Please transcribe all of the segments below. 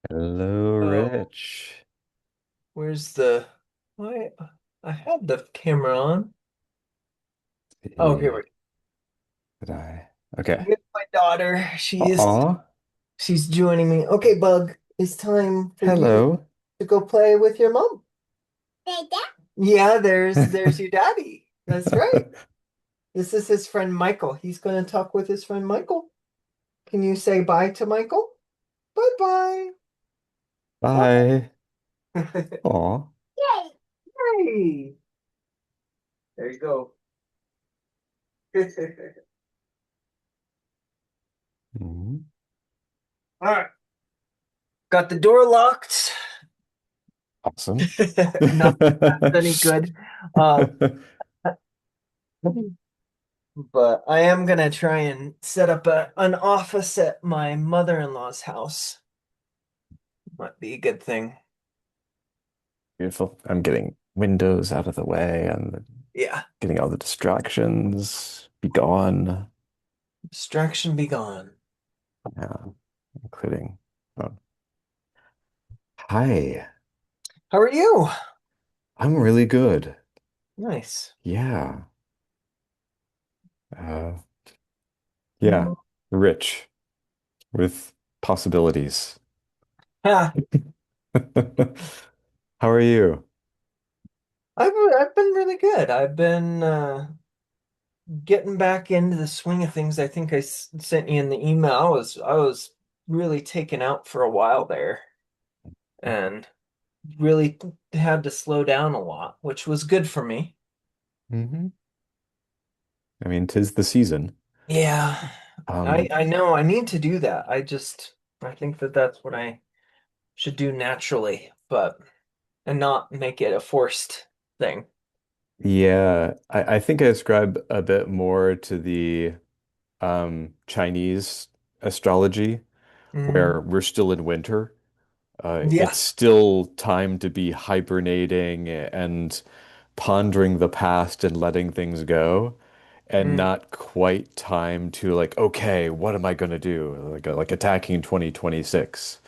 Hello, Oh, Rich. where's the I I had the camera on. Oh, here Hey, we did I? Okay. Here's my daughter. Aw, She's joining me. Okay, Bug, it's time for you hello. to go play with your mom. Dada? Yeah, there's your daddy. That's right. This is his friend Michael. He's going to talk with his friend Michael. Can you say bye to Michael? Bye bye. Bye. Bye. Aw. Yay! Hey, there you go. Mhm. All right, got the door locked. Awesome. Not that that's any good. Uh, but I am gonna try and set up an office at my mother-in-law's house. Might be a good thing. Beautiful. I'm getting windows out of the way and Yeah. getting all the distractions be gone. Distraction be gone. Yeah, including. Oh. Hi. How are you? I'm really good. Nice. Yeah. Uh, yeah. Mm. Rich with possibilities. Ha. How are you? I've been really good. I've been getting back into the swing of things. I think sent you in the email. I was really taken out for a while there and really had to slow down a lot, which was good for me. Hmm. I mean, 'tis the season. Yeah, Um, I know I need to do that. I think that that's what I should do naturally, but and not make it a forced thing. yeah, I think I ascribe a bit more to the Chinese astrology Mm, where we're still in winter. It's yeah. still time to be hibernating and pondering the past and letting things go, and Mm, not quite time to like, okay, what am I gonna do? Like attacking 2026.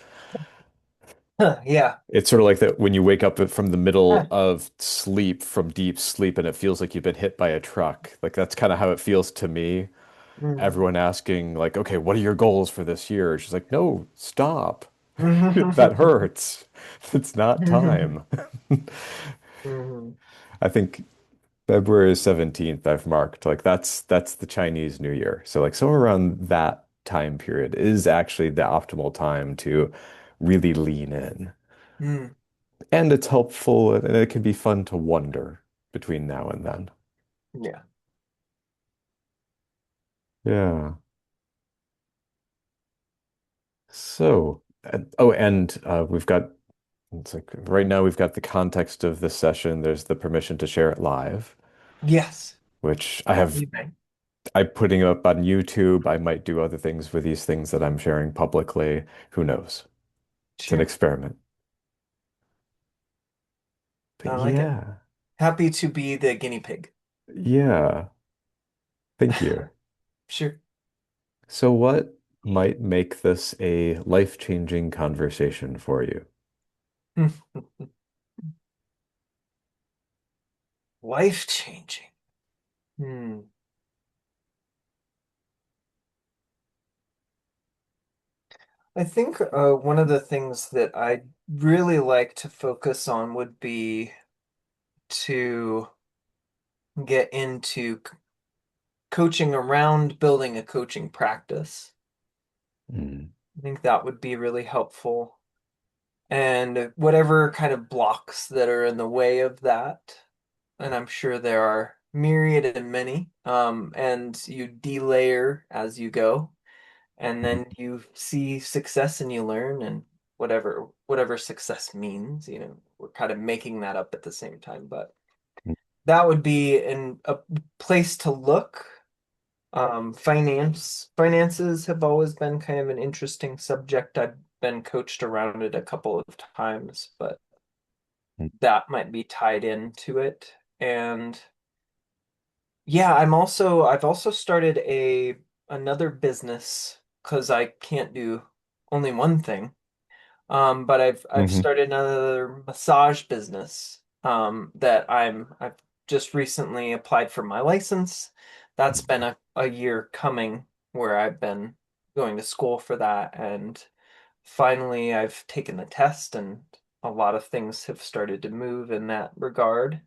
huh, yeah. It's sort of like that when you wake up from the Huh, middle of sleep, from deep sleep, and it feels like you've been hit by a truck. Like that's kind of how it feels to me. mm. Everyone asking, like, okay, what are your goals for this year? She's like, no, stop. That hurts. It's not time. Mhm. I think February 17th I've marked. Like that's the Chinese New Year. So like somewhere around that time period is actually the optimal time to really lean in. Mm, And it's helpful and it can be fun to wonder between now and then. yeah. Yeah. So, oh, and we've got, it's like right now we've got the context of this session. There's the permission to share it live, Yes. which I'm putting up on YouTube. I might do other things with these things that I'm sharing publicly. Who knows? It's an Sure. experiment. But I like it. yeah, Happy to be the guinea pig. yeah. Thank you. Sure. So, what might make this a life-changing conversation for you? Life changing. Hmm. I think one of the things that I'd really like to focus on would be to get into coaching around building a coaching practice. Mm, I think that would be really helpful. And whatever kind of blocks that are in the way of that, and I'm sure there are myriad and many, and you delayer as you go, and then you see success and you learn, and whatever success means, we're kind of making that up at the same time, but that would be in a place to look. Finances have always been kind of an interesting subject. I've been coached around it a couple of times, but that might be tied into it. And yeah, I've also started another business because I can't do only one thing. But I've Hmm. started another massage business that I've just recently applied for my license. That's been a year coming where I've been going to school for that, and finally I've taken the test, and a lot of things have started to move in that regard.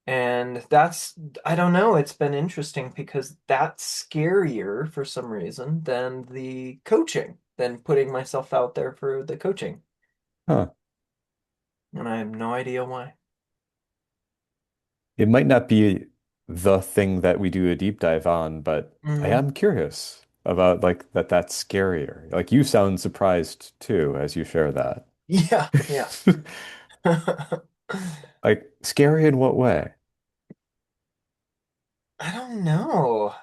And I don't know, it's been interesting because that's scarier for some reason than the coaching, than putting myself out there for the coaching. Huh. And I have no idea why. It might not be the thing that we do a deep dive on, but I Hmm. am curious about like that's scarier. Like you sound surprised too as you share that. Yeah, yeah. Like scary in what way? I don't know.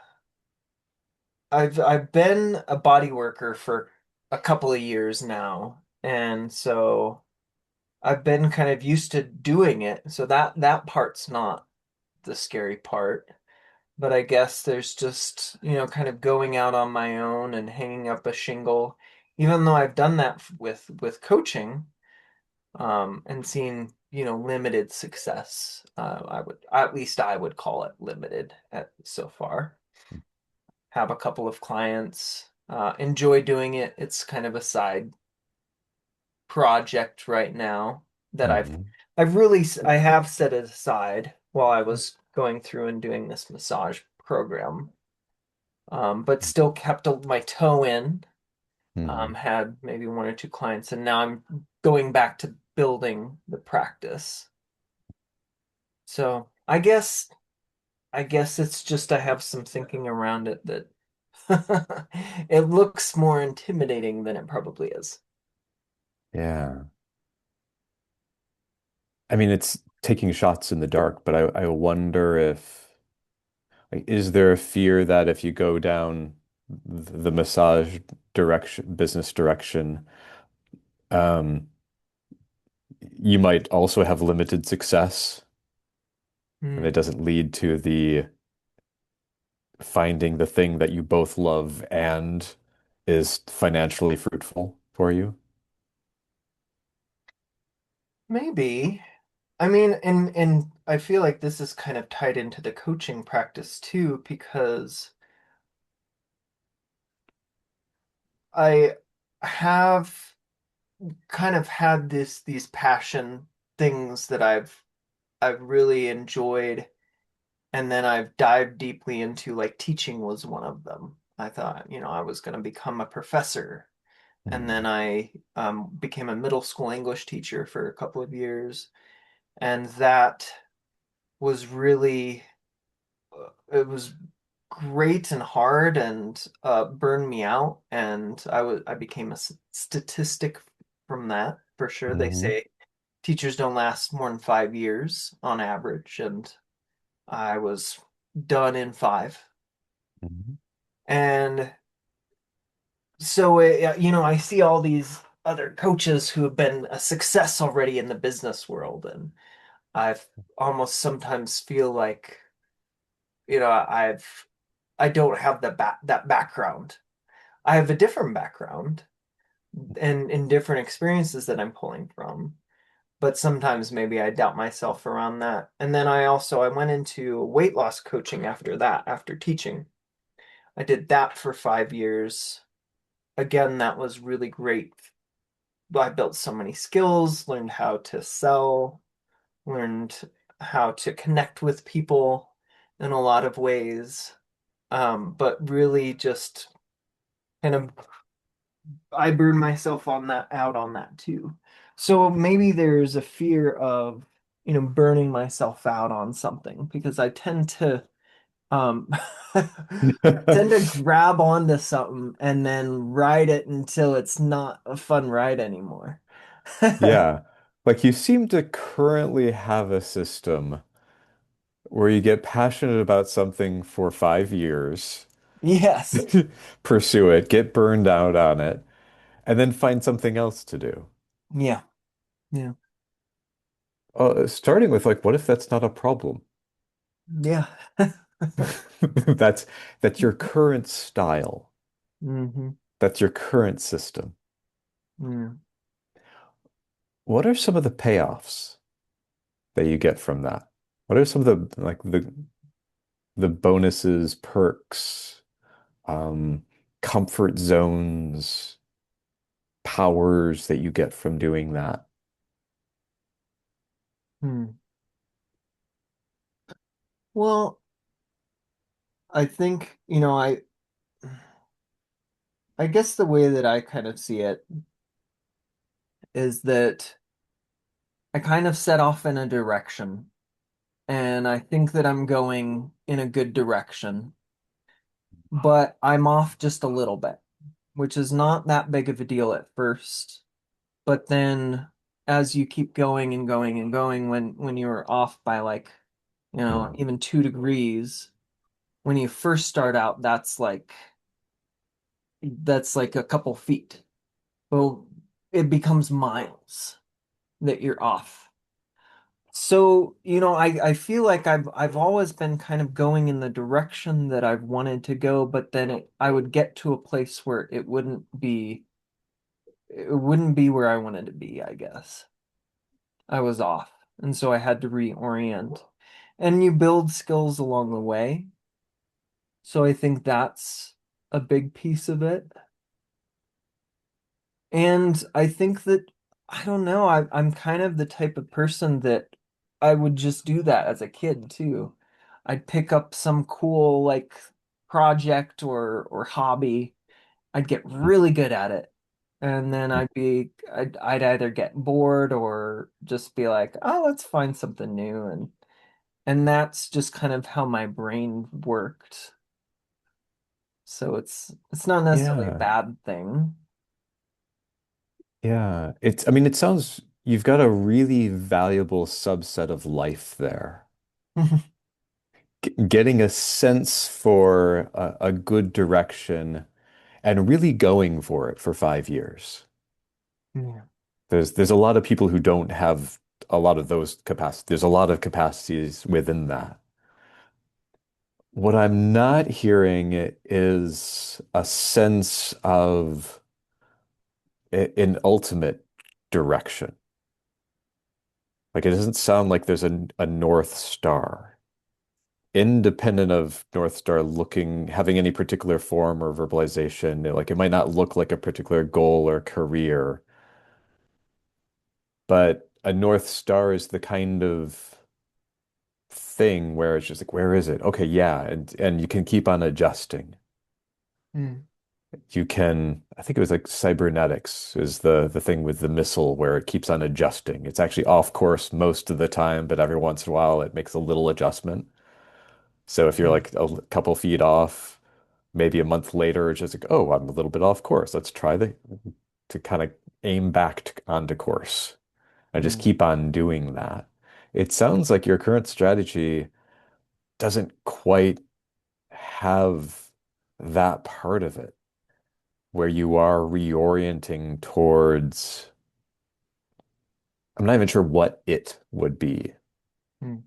I've been a body worker for a couple of years now, and so I've been kind of used to doing it. So that part's not the scary part. But I guess there's just, kind of going out on my own and hanging up a shingle, even though I've done that with coaching, and seen, limited success. At least I would call it limited so far. Have a couple of clients, enjoy doing it. It's kind of a side project right now that Hmm. I have set it aside while I was going through and doing this massage program. But still kept my toe in. Hmm. Had maybe one or two clients, and now I'm going back to building the practice. So I guess it's just I have some thinking around it that it looks more intimidating than it probably is. Yeah. I mean, it's taking shots in the dark, but I wonder if like, is there a fear that if you go down the massage direction, business direction, um, you might also have limited success and it Hmm. doesn't lead to the finding the thing that you both love and is financially fruitful for you? Maybe. I mean, and I feel like this is kind of tied into the coaching practice too, because I have kind of had these passion things that I've really enjoyed, and then I've dived deeply into, like, teaching was one of them. I thought, I was going to become a professor, and then Hmm. I became a middle school English teacher for a couple of years, and that was really it was great and hard, and burned me out, and I became a statistic from that for sure. They Hmm. say teachers don't last more than 5 years on average, and I was done in 5. Hmm. And so, I see all these other coaches who have been a success already in the business world, and I've almost sometimes feel like, I don't have that background. I have a different background and in different experiences that I'm pulling from. But sometimes maybe I doubt myself around that. And then I went into weight loss coaching after that, after teaching. I did that for 5 years. Again, that was really great. I built so many skills, learned how to sell, learned how to connect with people in a lot of ways. But really just kind of I burned myself out on that too. So maybe there's a fear of, burning myself out on something, because I tend to um tend to grab onto something and then ride it until it's not a fun ride anymore. Yeah. Like you seem to currently have a system where you get passionate about something for 5 years, Yes. pursue it, get burned out on it, and then find something else to do. Yeah. Yeah. Starting with like, what if that's not a problem? Yeah. That's that's your current style. Hmm. That's your current system. Yeah. What are some of the payoffs that you get from that? What are some of the bonuses, perks, um, comfort zones, powers that you get from doing that? Hmm. Well, I think, I guess the way that I kind of see it is that I kind of set off in a direction, and I think that I'm going in a good direction, but I'm off just a little bit, which is not that big of a deal at first. But then as you keep going and going and going, when you're off by like, even 2 degrees, when you first start out, that's like a couple feet. Well, it becomes miles that you're off. So, I feel like I've always been kind of going in the direction that I've wanted to go, but then I would get to a place where it wouldn't be where I wanted to be, I guess. I was off. And so I had to reorient. And you build skills along the way. So I think that's a big piece of it. And I think that, I don't know, I'm kind of the type of person that I would just do that as a kid too. I'd pick up some cool like project or hobby. I'd get really good at it. And then I'd either get bored or just be like, oh, let's find something new. And that's just kind of how my brain worked. So it's not necessarily a Yeah, bad thing. yeah. I mean, it sounds you've got a really valuable subset of life there. Getting a sense for a good direction and really going for it for 5 years. Yeah. There's a lot of people who don't have a lot of those capacities. There's a lot of capacities within that. What I'm not hearing is a sense of an ultimate direction. Like it doesn't sound like there's a North Star. Independent of North Star looking, having any particular form or verbalization, like it might not look like a particular goal or career, but a North Star is the kind of thing where it's just like, where is it? Okay, yeah, and you can keep on adjusting. Mm, You can, I think it was like cybernetics is the thing with the missile where it keeps on adjusting. It's actually off course most of the time, but every once in a while it makes a little adjustment. So if you're mm, like a couple feet off, maybe a month later, it's just like, oh, I'm a little bit off course. Let's try to kind of aim back onto course and just mm, keep on doing that. It sounds like your current strategy doesn't quite have that part of it where you are reorienting towards, I'm not even sure what it would be. mm,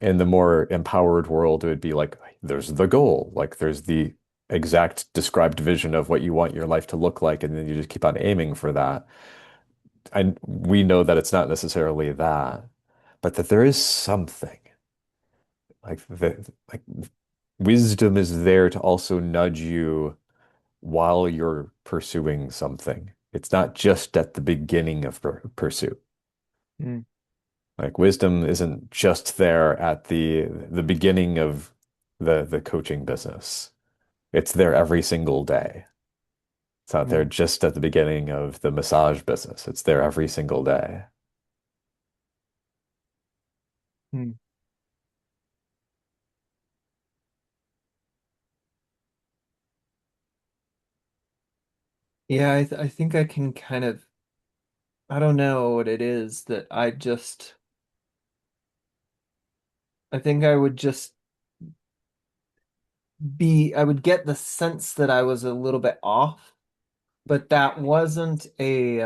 In the more empowered world, it would be like, there's the goal, like there's the exact described vision of what you want your life to look like, and then you just keep on aiming for that. And we know that it's not necessarily that, but that there is something like wisdom is there to also nudge you while you're pursuing something. It's not just at the beginning of pursuit. mm, Like wisdom isn't just there at the beginning of the coaching business. It's there every single day. It's not there yeah. just at the beginning of the massage business. It's there every single day. Mm. Yeah, I think I can kind of, I don't know what it is that I think I would just I would get the sense that I was a little bit off, but that it wasn't a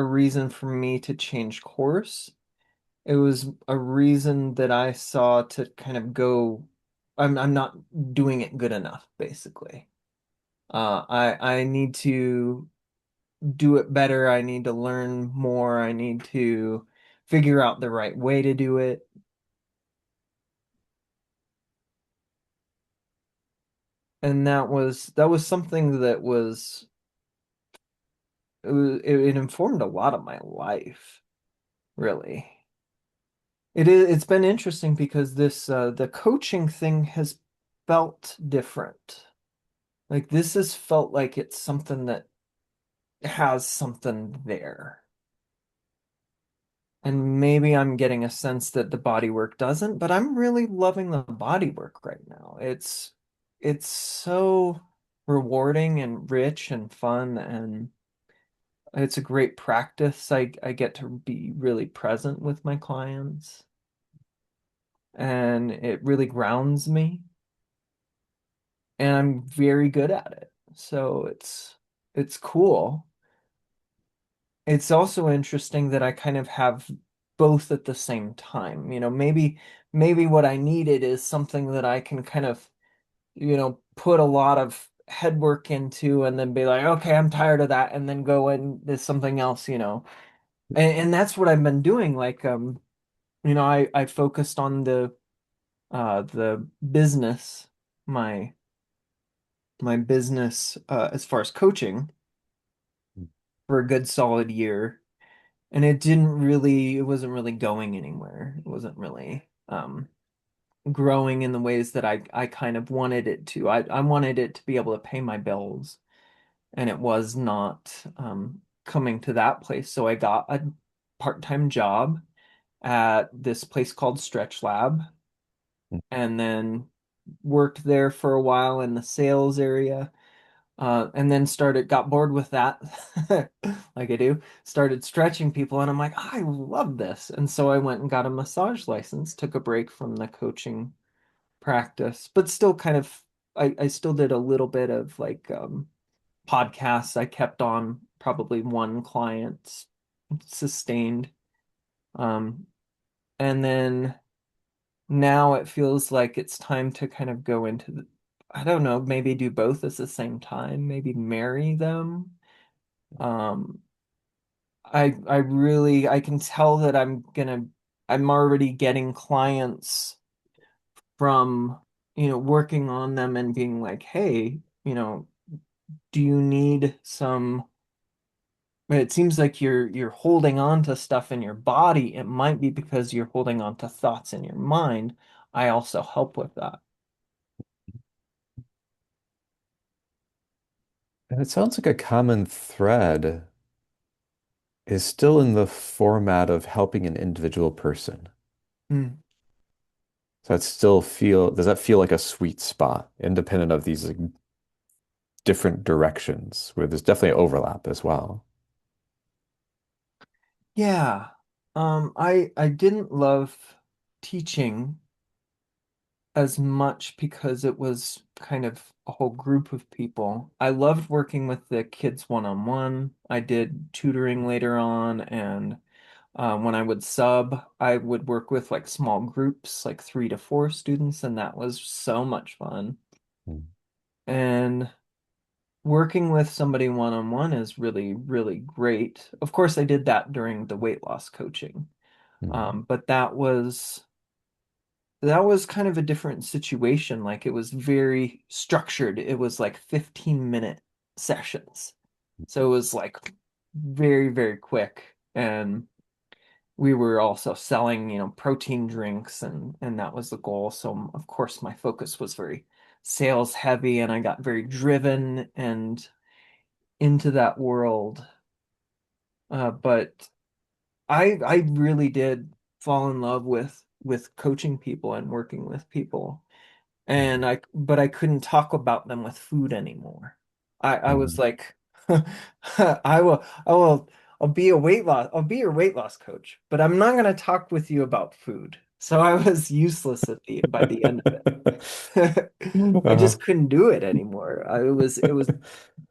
reason for me to change course. It was a reason that I saw to kind of go, I'm not doing it good enough, basically. I need to do it better. I need to learn more. I need to figure out the right way to do it. And that was something that was it informed a lot of my life, really. It's been interesting because this the coaching thing has felt different. Like this has felt like it's something that has something there. And maybe I'm getting a sense that the body work doesn't, but I'm really loving the body work right now. It's so rewarding and rich and fun, and it's a great practice. I get to be really present with my clients, and it really grounds me, and I'm very good at it. So it's cool. It's also interesting that I kind of have both at the same time. Maybe what I needed is something that I can kind of, put a lot of head work into and then be like, okay, I'm tired of that, and then go into something else. And that's what I've been doing. Like, I focused on the business, my my business as far as coaching for a good solid year. And it wasn't really going anywhere. It wasn't really growing in the ways that I kind of wanted it to. I wanted it to be able to pay my bills, and it was not coming to that place. So I got a part-time job at this place called Stretch Lab, and then worked there for a while in the sales area. And then got bored with that, like I do, started stretching people, and I'm like, I love this. And so I went and got a massage license, took a break from the coaching practice, but still kind of, I still did a little bit of like podcasts. I kept on probably one client sustained. Um, and then now it feels like it's time to kind of go into I don't know, maybe do both at the same time, maybe marry them. Um, I can tell that I'm already getting clients from, working on them and being like, hey, do you need some, it seems like you're holding on to stuff in your body. It might be because you're holding on to thoughts in your mind. I also help with that. And it sounds like a common thread is still in the format of helping an individual person. Mm. So does that feel like a sweet spot, independent of these like different directions where there's definitely overlap as well? Yeah. I didn't love teaching as much because it was kind of a whole group of people. I loved working with the kids one-on-one. I did tutoring later on, and when I would sub, I would work with like small groups, like 3 to 4 students, and that was so much fun. Mm, And working with somebody one-on-one is really, really great. Of course, I did that during the weight loss coaching. mm, But that was kind of a different situation. Like it was very structured. It was like 15-minute sessions. So it was like very, very quick. And we were also selling, protein drinks, and that was the goal. So of course my focus was very sales heavy, and I got very driven and into that world. But I really did fall in love with coaching people and working with people. mm, But I couldn't talk about them with food anymore. I was mm. like, I'll be your weight loss coach, but I'm not going to talk with you about food. So I was useless by the end of it. I Uh, just couldn't do it anymore. It was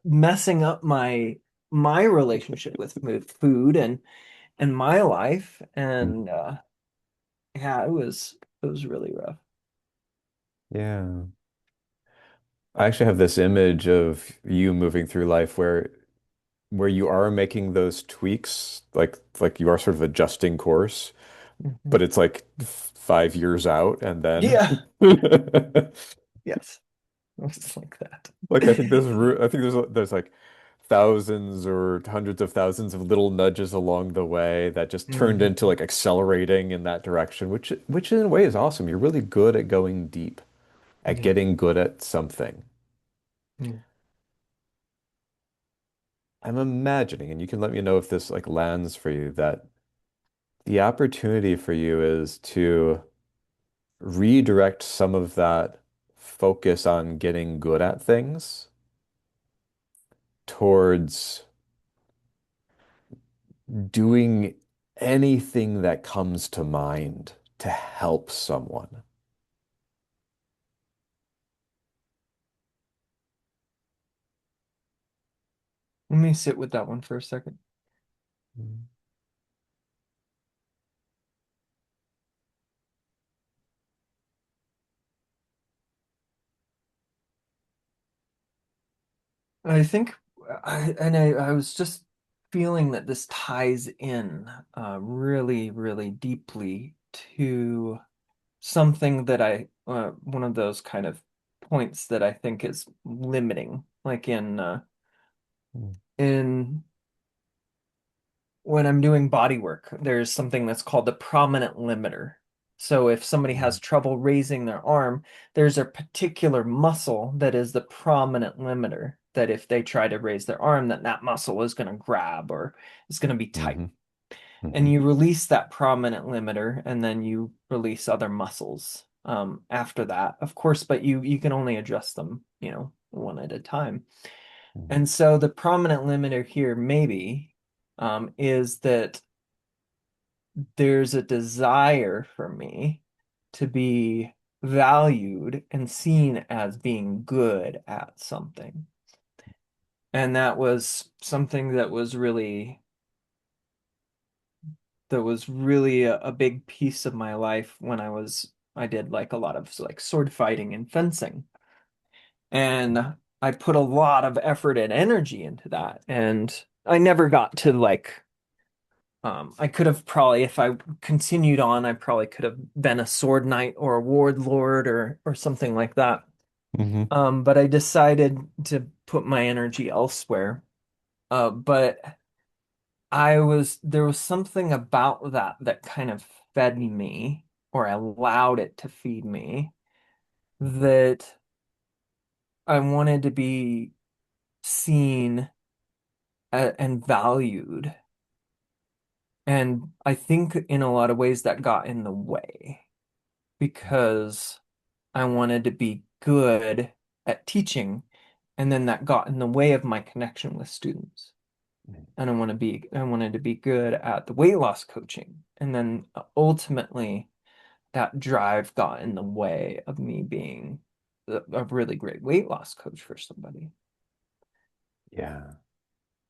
messing up my relationship with food and my life, and yeah, it was really rough. yeah. I actually have this image of you moving through life where where you are making those tweaks, like you are sort of adjusting course, Mhm. but it's like 5 years out, and then Yeah. Yes. It's like that. like I think there's like thousands or hundreds of thousands of little nudges along the way that just turned into Mhm. like accelerating in that direction, which in a way is awesome. You're really good at going deep, at Yeah. getting good at something. Yeah. I'm imagining, and you can let me know if this like lands for you, that the opportunity for you is to redirect some of that focus on getting good at things towards doing anything that comes to mind to help someone. Let me sit with that one for a second. Mhm. I think I was just feeling that this ties in really, really deeply to something that one of those kind of points that I think is limiting, like in when I'm doing body work, there's something that's called the prominent limiter. So if somebody has trouble raising their arm, there's a particular muscle that is the prominent limiter that if they try to raise their arm, that muscle is going to grab or it's going to be tight. Hmm. And Hmm. you release that prominent limiter and then you release other muscles after that, of course, but you can only adjust them, one at a time. Hmm. And so the prominent limiter here maybe is that there's a desire for me to be valued and seen as being good at something. And that was something that was really a big piece of my life when I did like a lot of like sword fighting and fencing. And I put a lot of effort and energy into that. And I never got to like I could have probably, if I continued on, I probably could have been a sword knight or a ward lord or something like that. Hmm. But I decided to put my energy elsewhere. But there was something about that that kind of fed me, or I allowed it to feed me, that I wanted to be seen and valued. And I think in a lot of ways that got in the way because I wanted to be good at teaching, and then that got in the way of my connection with students. And I wanted to be good at the weight loss coaching. And then ultimately that drive got in the way of me being a really great weight loss coach for somebody. Yeah.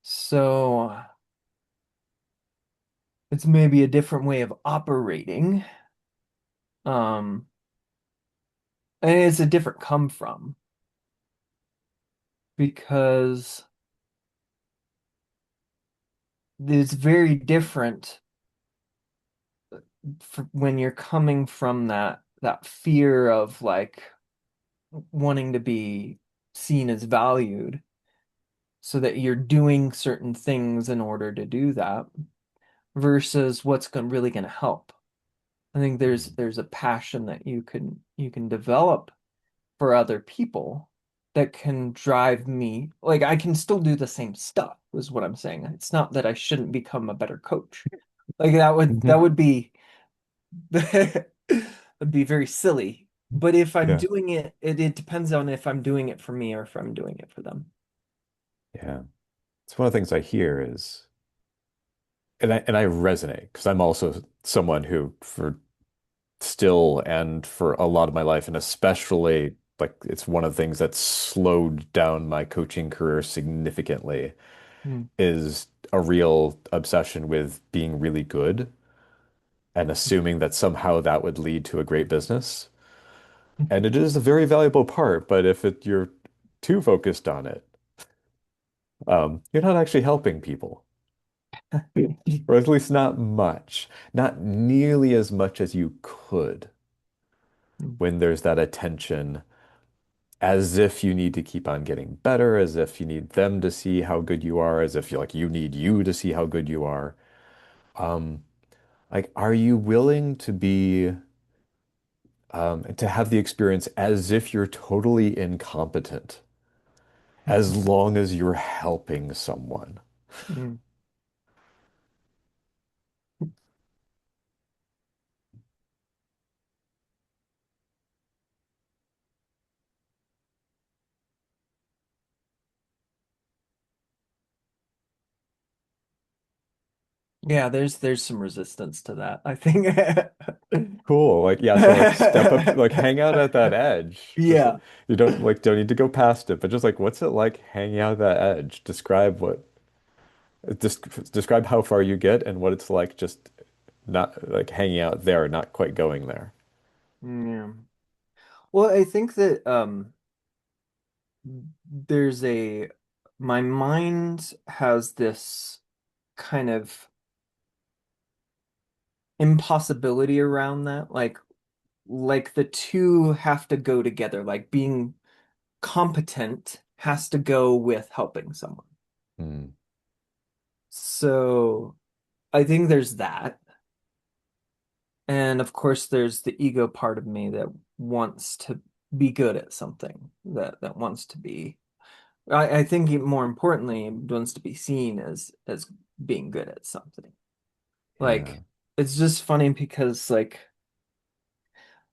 So it's maybe a different way of operating. Um, and it's a different come from because it's very different when you're coming from that fear of like wanting to be seen as valued so that you're doing certain things in order to do that versus really going to help. I think there's a passion that you can develop for other people that can drive me. Like I can still do the same stuff, is what I'm saying. It's not that I shouldn't become a better coach. Like that would Hmm. that would be that'd be very silly. But if I'm Yeah. doing it depends on if I'm doing it for me or if I'm doing it for them. Yeah. It's one of the things I hear is, and I resonate because I'm also someone who for still and for a lot of my life, and especially like it's one of the things that slowed down my coaching career significantly, Hmm. is a real obsession with being really good and assuming that somehow that would lead to a great business. And it is a very valuable part, but if you're too focused on it, You're not actually helping people, or at least not much, not nearly as much as you could when there's that attention, as if you need to keep on getting better, as if you need them to see how good you are, as if you need you to see how good you are. Um, like, are you willing to be to have the experience as if you're totally incompetent, as long as you're helping someone? Mm. Yeah, there's some resistance to that, I think. Cool. Like, yeah, so like step up, like hang out at that edge. Just Yeah. you don't need to go past it, but just like what's it like hanging out at that edge? Describe how far you get and what it's like just not like hanging out there, not quite going there. Yeah. Well, I think that there's a my mind has this kind of impossibility around that. Like the two have to go together. Like being competent has to go with helping someone. Hmm. So I think there's that. And of course there's the ego part of me that wants to be good at something, that wants to be I think more importantly, wants to be seen as being good at something. Yeah. Like it's just funny because like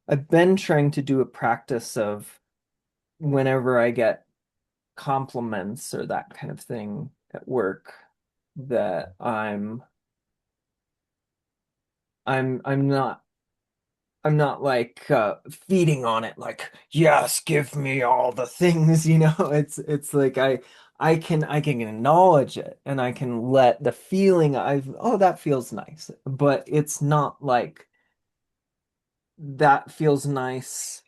I've been trying to do a practice of whenever I get compliments or that kind of thing at work that I'm not like feeding on it like yes give me all the things it's like I can acknowledge it and I can let the feeling I've oh that feels nice but it's not like that feels nice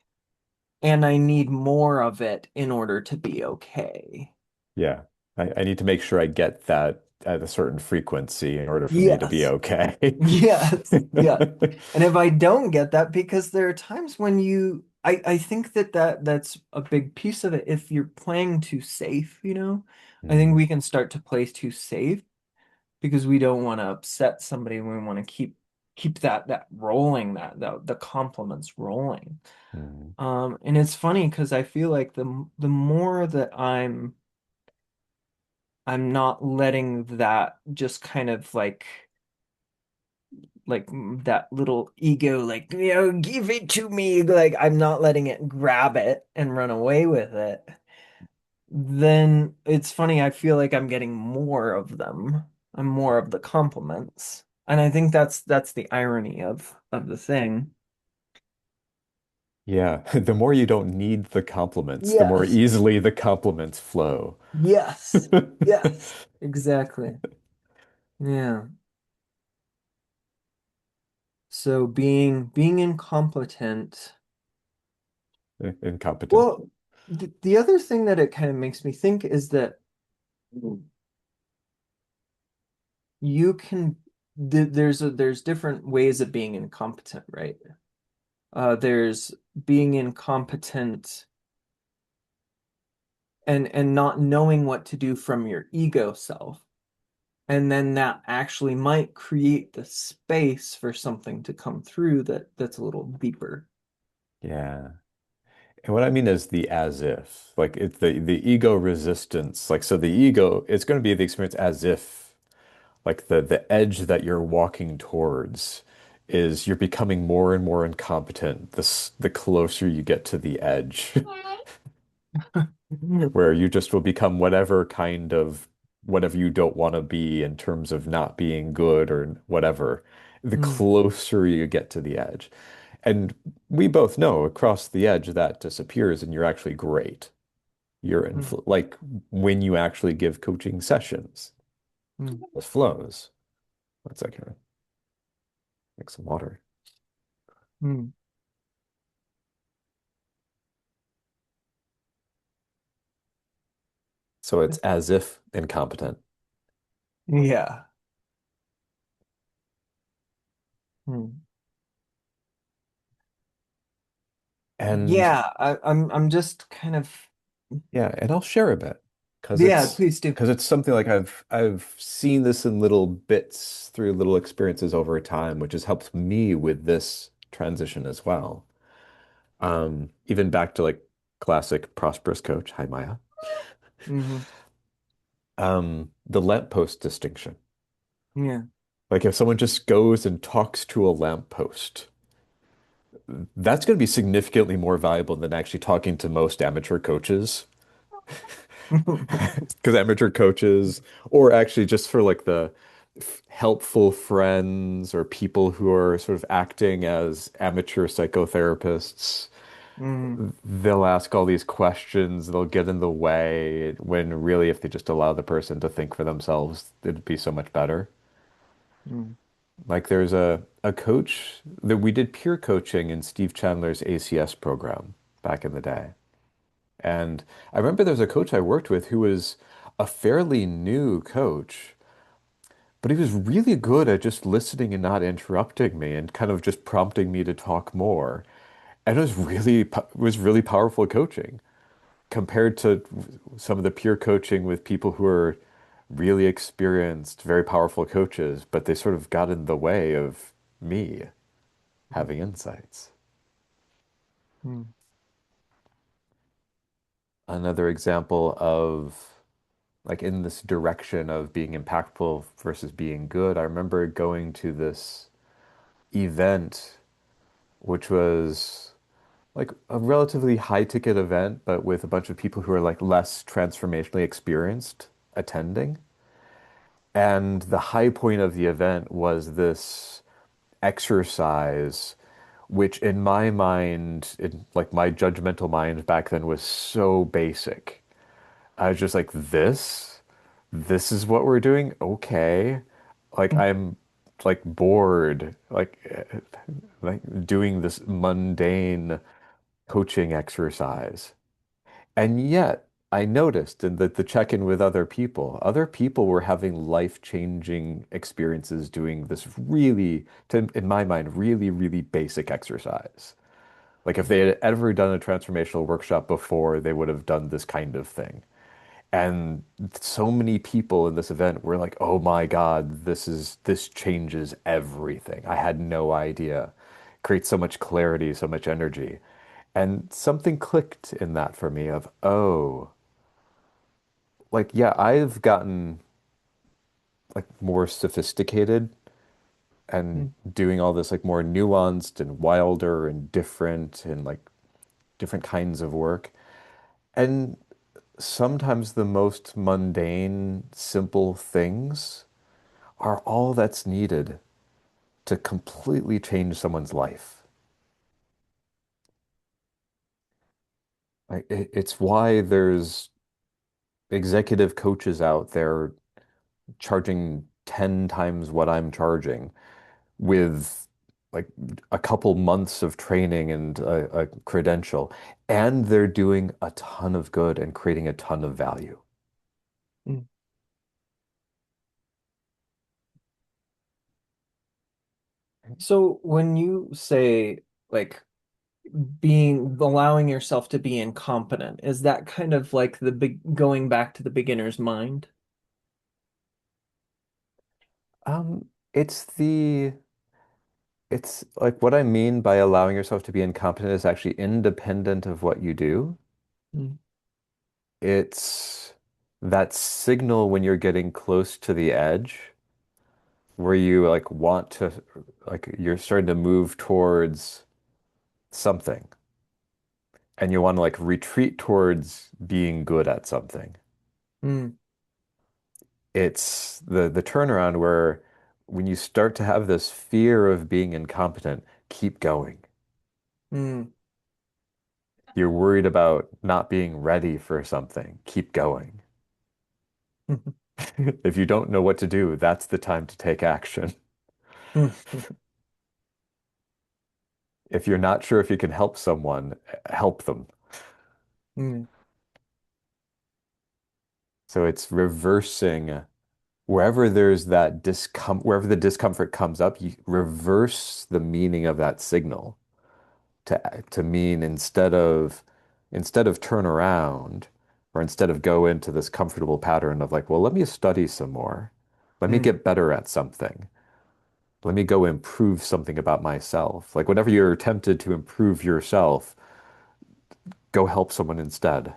and I need more of it in order to be okay. Yeah. I need to make sure I get that at a certain frequency in order for me to be Yes. okay. Yes, yes. And if I don't get that, because there are times when I think that's a big piece of it. If you're playing too safe, I think Hmm. we can start to play too safe because we don't want to upset somebody. We want to keep that rolling, that the compliments rolling. Hmm. And it's funny because I feel like the more that I'm not letting that just kind of like that little ego like give it to me like I'm not letting it grab it and run away with it then it's funny I feel like I'm getting more of them. I'm more of the compliments and I think that's the irony of the thing. Yeah. The more you don't need the compliments, the more Yes, easily the compliments flow. yes, yes, exactly. Yeah, so being incompetent. Incompetent. Well, the other thing that it kind of makes me think is that you can there's different ways of being incompetent, right? There's being incompetent and not knowing what to do from your ego self. And then that actually might create the space for something to come through that's a little deeper. Yeah. And what I mean is the as if, like it's the ego resistance. Like so the ego, it's going to be the experience as if like the edge that you're walking towards is you're becoming more and more incompetent the closer you get to the edge, where you just will become whatever you don't want to be in terms of not being good or whatever, the Mm, closer you get to the edge. And we both know across the edge that disappears and you're actually great. You're in mm, like when you actually give coaching sessions, mm, it flows. One second, make some water. mm. So it's as if incompetent. Yeah. Hmm. And Yeah, I'm just kind of yeah, and I'll share a bit yeah, please do. because it's something like I've seen this in little bits through little experiences over time, which has helped me with this transition as well. Even back to like classic prosperous coach. Hi, Maya. Hmm. The lamppost distinction. Yeah. Like if someone just goes and talks to a lamppost, that's going to be significantly more valuable than actually talking to most amateur coaches. Because amateur coaches, or actually just for like the helpful friends or people who are sort of acting as amateur psychotherapists, Hmm. they'll ask all these questions, they'll get in the way, when really, if they just allow the person to think for themselves, it'd be so much better. Hmm. Like there's a coach that we did peer coaching in Steve Chandler's ACS program back in the day. And I remember there was a coach I worked with who was a fairly new coach, but he was really good at just listening and not interrupting me and kind of just prompting me to talk more. And it was really powerful coaching compared to some of the peer coaching with people who are really experienced, very powerful coaches, but they sort of got in the way of me having insights. Hmm. Another example of like in this direction of being impactful versus being good. I remember going to this event, which was like a relatively high ticket event, but with a bunch of people who are like less transformationally experienced attending. And the high point of the event was this exercise, which in my mind, in like my judgmental mind back then was so basic. I was just like, this is what we're doing? Okay. Like I'm like bored, like doing this mundane coaching exercise. And yet I noticed in the check-in with other people were having life-changing experiences doing this really, in my mind, really, really basic exercise. Like if they had ever done a transformational workshop before, they would have done this kind of thing. And so many people in this event were like, "Oh my God, this changes everything. I had no idea. Creates so much clarity, so much energy." And something clicked in that for me of, "Oh, like yeah, I've gotten like more sophisticated and Hmm. doing all this like more nuanced and wilder and different and like different kinds of work. And sometimes the most mundane, simple things are all that's needed to completely change someone's life. Like it's why there's executive coaches out there charging 10 times what I'm charging with like a couple months of training and a credential, and they're doing a ton of good and creating a ton of value. Hmm. So when you say like being allowing yourself to be incompetent, is that kind of like the big going back to the beginner's mind? Um, it's it's like what I mean by allowing yourself to be incompetent is actually independent of what you do. Hmm. It's that signal when you're getting close to the edge where you like want to like you're starting to move towards something and you want to like retreat towards being good at something. Hmm. It's the turnaround where when you start to have this fear of being incompetent, keep going. Hmm. You're worried about not being ready for something, keep going. If you don't know what to do, that's the time to take action. If you're not sure if you can help someone, help them. Hmm. So it's reversing wherever there's that discomfort, wherever the discomfort comes up, you reverse the meaning of that signal to mean instead of turn around or instead of go into this comfortable pattern of like, well, let me study some more. Let me Mm, get better at something. Let me go improve something about myself. Like whenever you're tempted to improve yourself, go help someone instead.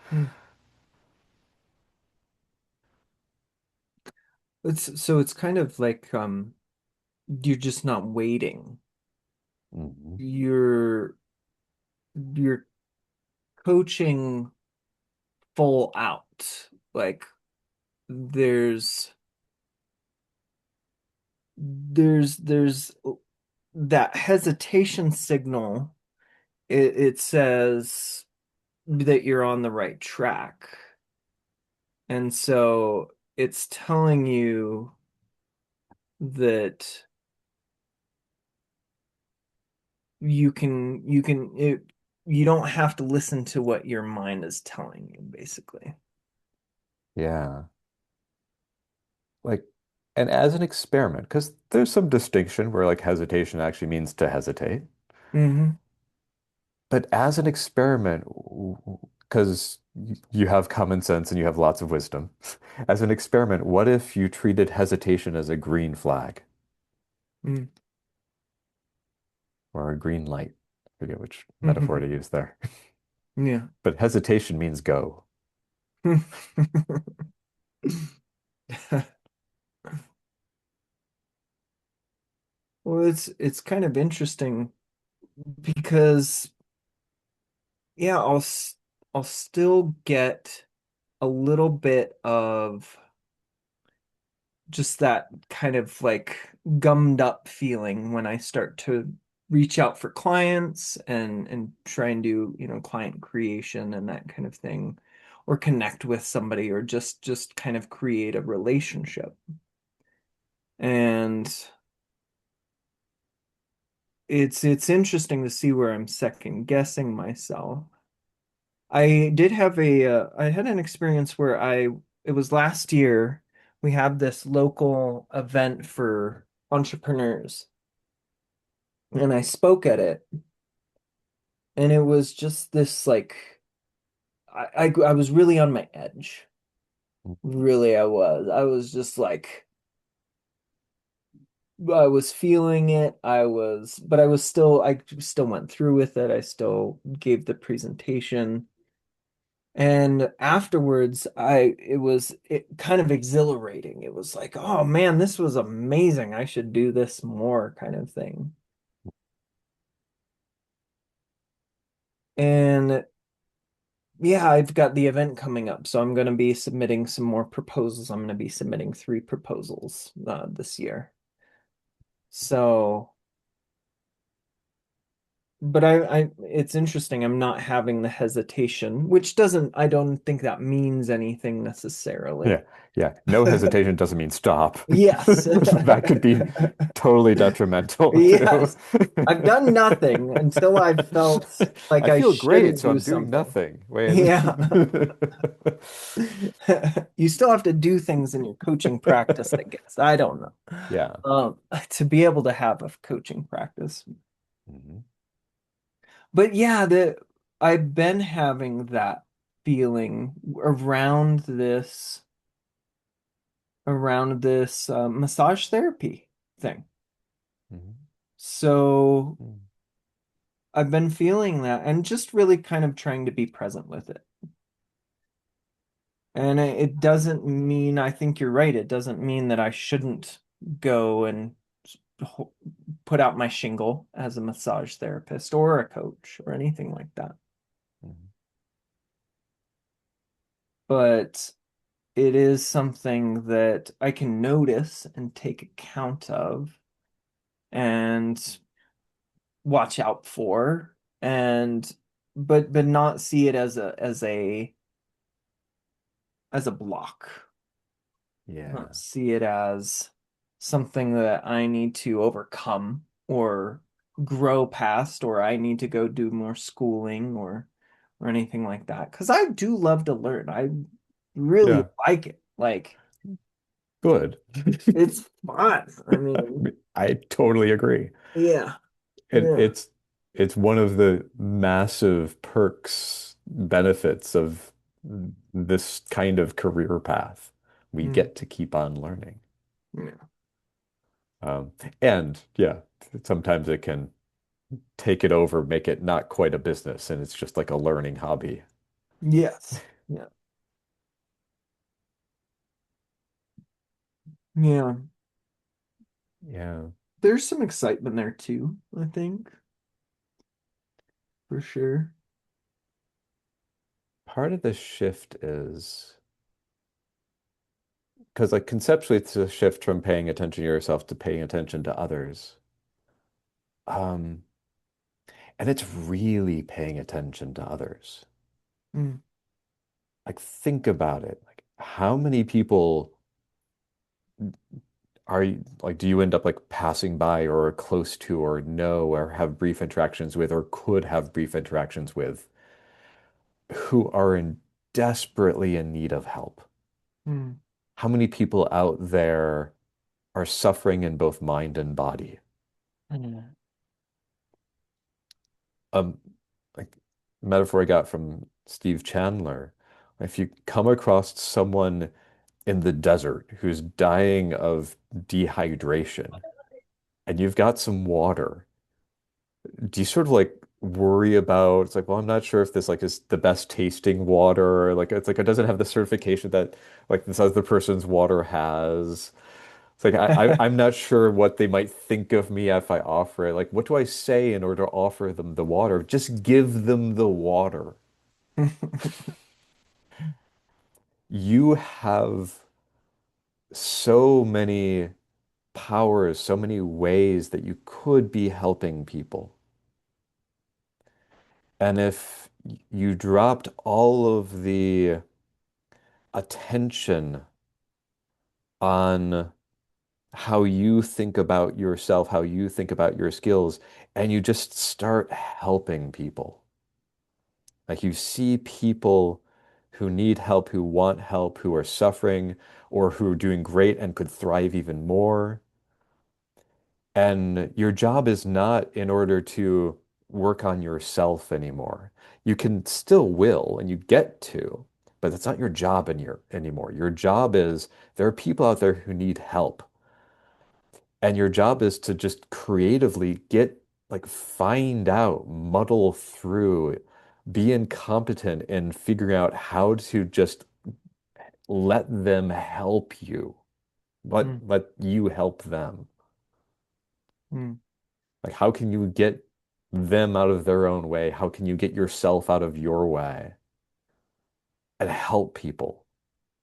mm. It's kind of like you're just not waiting. Mhm. You're you're coaching full out. Like there's there's that hesitation signal. It says that you're on the right track. And so it's telling you that you don't have to listen to what your mind is telling you, basically. Yeah. Like, and as an experiment, because there's some distinction where like hesitation actually means to hesitate. Hmm. But as an experiment, because you have common sense and you have lots of wisdom, as an experiment, what if you treated hesitation as a green flag Mm. or a green light? I forget which metaphor Hmm. to use there. Yeah. But hesitation means go. Well, it's kind of interesting because yeah, I'll still get a little bit of just that kind of like gummed up feeling when I start to reach out for clients and try and do, client creation and that kind of thing, or connect with somebody or just kind of create a relationship. And it's interesting to see where I'm second guessing myself. I had an experience where it was last year. We had this local event for entrepreneurs, and I spoke at it, and it was just this like I was really on my edge. Really, I was. I was just like I was feeling it. But I still went through with it. I still gave the presentation. And afterwards, it was kind of exhilarating. It was like, oh man, this was amazing. I should do this more kind of thing. And yeah, I've got the event coming up, so I'm going to be submitting some more proposals. I'm going to be submitting 3 proposals this year. So, but it's interesting. I'm not having the hesitation, which I don't think that means anything necessarily. Yeah, yeah. No hesitation doesn't mean stop. Yes. That could be totally detrimental too. Yes. I've done nothing until I've felt like I I feel great, shouldn't so do I'm doing something. nothing. Wait. Yeah. You still have to do things in your coaching practice, I guess. I don't know. Yeah. To be able to have a coaching practice. Mhm. But yeah, the I've been having that feeling around this massage therapy thing. Mhm. So Mhm. I've been feeling that and just really kind of trying to be present with it. And it doesn't mean, I think you're right, it doesn't mean that I shouldn't go and ho- put out my shingle as a massage therapist or a coach or anything like that. Mhm. But it is something that I can notice and take account of and watch out for and but not see it as a block. Not Yeah. see it as something that I need to overcome or grow past, or I need to go do more schooling or anything like that. Because I do love to learn. really Yeah. like it. Like Good. it's fun. I mean, I totally agree. yeah, It, yeah, it's it's one of the massive perks, benefits of this kind of career path. We mm, get to keep on learning. yeah, Um, and yeah, sometimes it can take it over, make it not quite a business, and it's just like a learning hobby. yes, yeah, yeah. Yeah. There's some excitement there too, I think, for sure. Part of the shift is because, like, conceptually, it's a shift from paying attention to yourself to paying attention to others. Um, and it's really paying attention to others. Mm, Like, think about it. Like, how many people are you, like, do you end up like passing by or close to or know or have brief interactions with or could have brief interactions with who are desperately in need of help? mm, How many people out there are suffering in both mind and body? mm. Um, like metaphor I got from Steve Chandler. If you come across someone in the desert who's dying of dehydration and you've got some water, do you sort of like worry about it's like, well, I'm not sure if this like is the best tasting water, or like it's like it doesn't have the certification that like this other person's water has. It's like I'm not sure what they might think of me if I offer it. Like, what do I say in order to offer them the water? Just give them the water. You have so many powers, so many ways that you could be helping people. And if you dropped all of the attention on how you think about yourself, how you think about your skills, and you just start helping people. Like you see people who need help, who want help, who are suffering, or who are doing great and could thrive even more. And your job is not in order to work on yourself anymore. You can still will and you get to, but it's not your job anymore. Your job is there are people out there who need help. And your job is to just creatively get, like, find out, muddle through, be incompetent in figuring out how to just let them help you. Mm, Let you help them. mm, Like, how can you get them out of their own way? How can you get yourself out of your way and help people?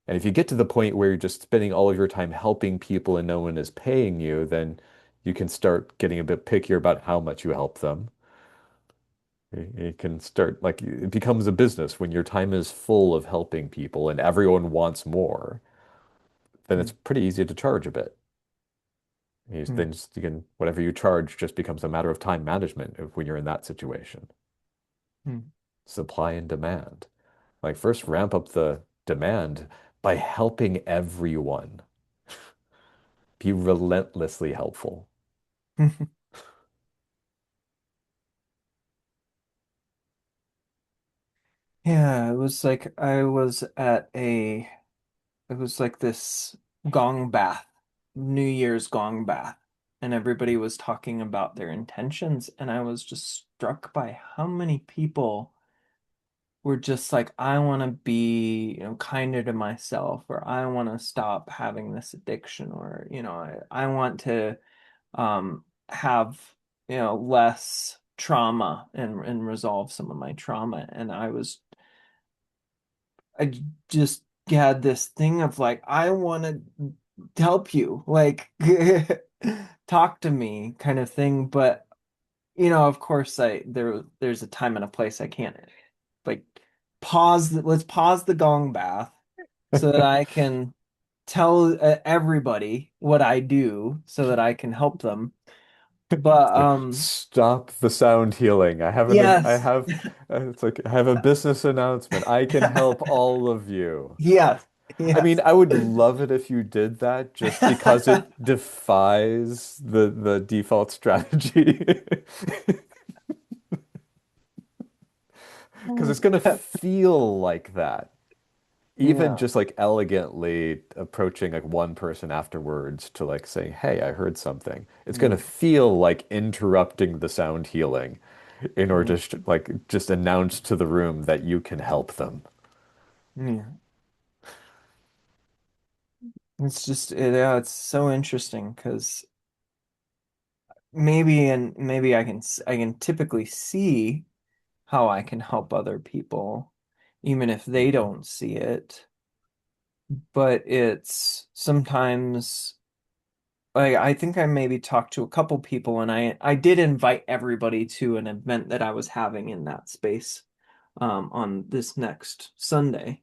And if you get to the point where you're just spending all of your time helping people and no one is paying you, then you can start getting a bit pickier about how much you help them. You can start, like, it becomes a business when your time is full of helping people and everyone wants more, then it's mm, pretty easy to charge a bit. mm, Then just, you can, whatever you charge just becomes a matter of time management when you're in that situation. mm. Supply and demand. Like, first ramp up the demand by helping everyone. Be relentlessly helpful. Yeah, it was like I was at it was like this gong bath, New Year's gong bath, and everybody was talking about their intentions, and I was just struck by how many people were just like, I want to be, kinder to myself, or I want to stop having this addiction, or, I want to have, less trauma and resolve some of my trauma. And I just had this thing of like, I want to help you, like talk to me kind of thing. But of course, there's a time and a place I can't like let's pause the gong bath so that I can tell everybody what I do so that I can help them. But Stop the sound healing. I yes. have, it's like, I have a business announcement. I can help all of you. Yes. I mean, Yes. I would love it if you did that just because it defies the default strategy. Because it's gonna feel like that. Even Yeah. just like elegantly approaching like one person afterwards to like saying, "Hey, I heard something." It's gonna Mm, feel like interrupting the sound healing in order mm, to like just announce to the room that you can help them. yeah. It's just yeah, it's so interesting because maybe I can typically see how I can help other people even if they Mhm. don't see it. But it's sometimes like I think I maybe talked to a couple people and I did invite everybody to an event that I was having in that space on this next Sunday.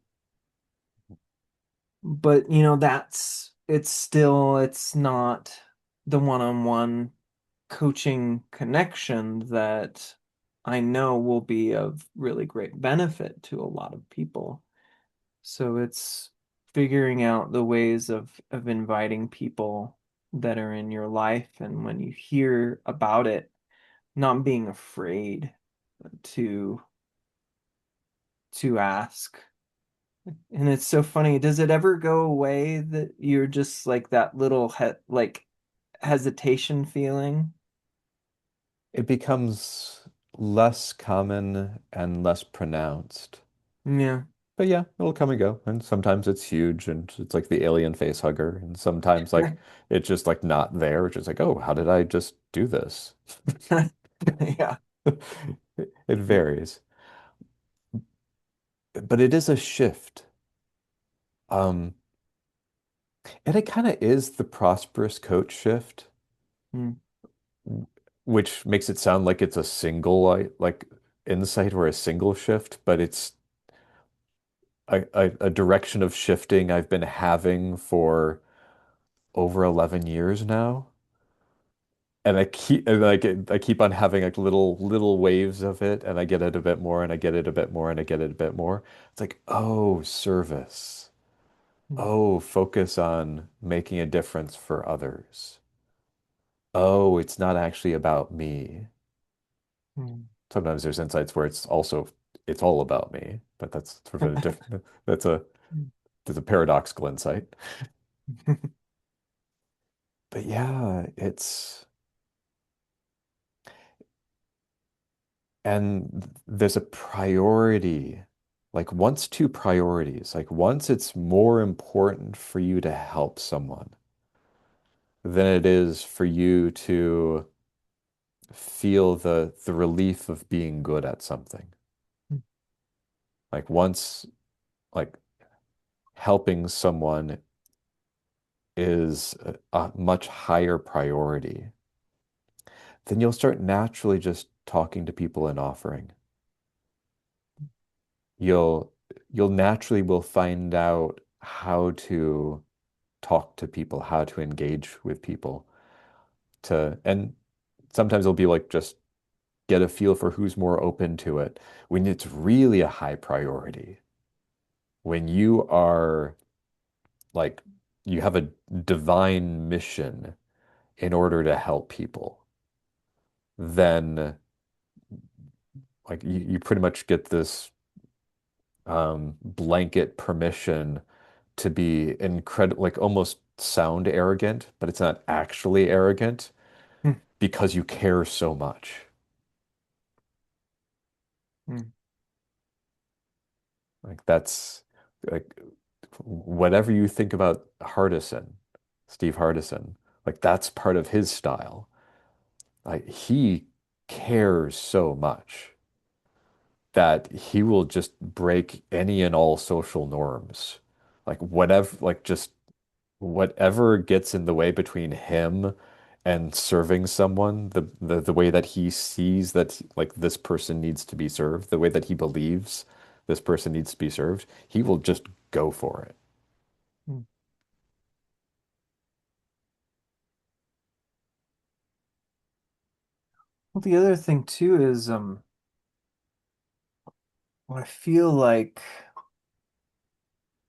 But that's it's not the one-on-one coaching connection that I know will be of really great benefit to a lot of people. So it's figuring out the ways of inviting people that are in your life, and when you hear about it, not being afraid to ask. And it's so funny. Does it ever go away that you're just like that little like hesitation feeling? It becomes less common and less pronounced. Yeah. But yeah, it'll come and go. And sometimes it's huge and it's like the alien face hugger. And sometimes like it's just like not there. It's just like, oh, how did I just do this? Yeah. It varies. But it is a shift. Um, and it kind of is the prosperous coach shift, Mm, which makes it sound like it's a single like insight or a single shift, but it's a direction of shifting I've been having for over 11 years now. And I keep on having like little waves of it, and I get it a bit more, and I get it a bit more, and I get it a bit more. It's like, oh, service. mm, Oh, focus on making a difference for others. Oh, it's not actually about me. mm. Sometimes there's insights where it's all about me, but that's sort of a different that's a there's a paradoxical insight. But yeah, it's and there's a priority. Like once two priorities, like once it's more important for you to help someone than it is for you to feel the relief of being good at something. Like once like helping someone is a much higher priority, then you'll start naturally just talking to people and offering. You'll you'll naturally will find out how to talk to people, how to engage with people and sometimes it'll be like just get a feel for who's more open to it when it's really a high priority. When you are like you have a divine mission in order to help people, then like you pretty much get this blanket permission to be incredible, like almost sound arrogant, but it's not actually arrogant because you care so much. Like that's like whatever you think about Hardison, Steve Hardison, like that's part of his style. Like he cares so much that he will just break any and all social norms. Like whatever, like just whatever gets in the way between him and serving someone, the way that he sees that like this person needs to be served, the way that he believes this person needs to be served, he will just go for it. Well, the other thing too is I feel like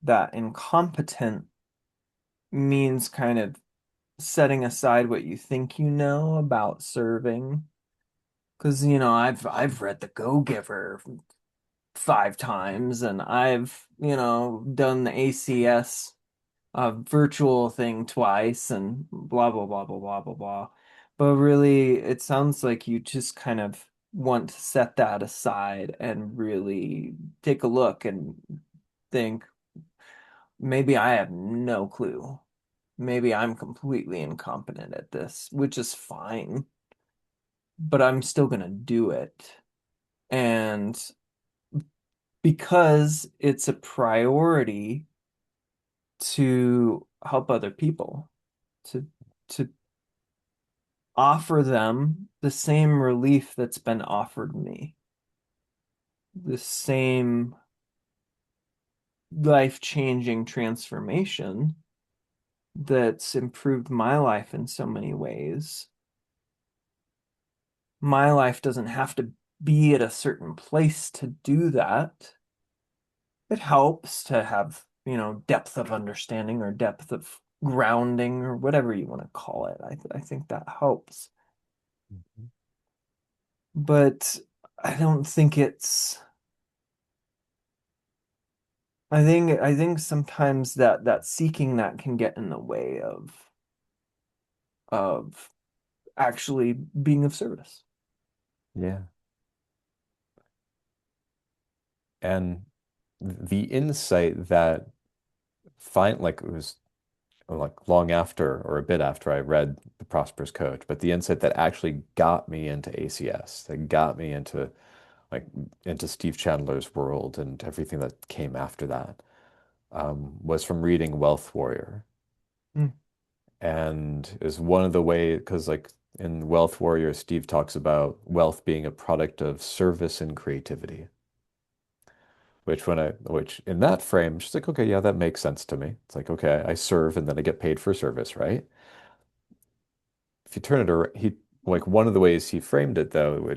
that incompetent means kind of setting aside what you think you know about serving. Because, I've read The Go-Giver 5 times, and I've, done the ACS virtual thing twice, and blah, blah, blah, blah, blah, blah, blah. But really, it sounds like you just kind of want to set that aside and really take a look and think, maybe I have no clue. Maybe I'm completely incompetent at this, which is fine, but I'm still gonna do it. And because it's a priority to help other people, to to offer them the same relief that's been offered me, the same life-changing transformation that's improved my life in so many ways. My life doesn't have to be at a certain place to do that. It helps to have, depth of understanding or depth of grounding or whatever you want to call it. I think that helps. Mhm. But I don't think it's I think sometimes that seeking that can get in the way of actually being of service. Yeah. And the insight that like it was like long after or a bit after I read The Prosperous Coach, but the insight that actually got me into ACS, that got me like into Steve Chandler's world and everything that came after that, was from reading Wealth Warrior. Mm, And is one of the way, because like in Wealth Warrior, Steve talks about wealth being a product of service and creativity. Which in that frame, she's like, okay, yeah, that makes sense to me. It's like, okay, I serve and then I get paid for service, right? If you turn it around, like one of the ways he framed it though,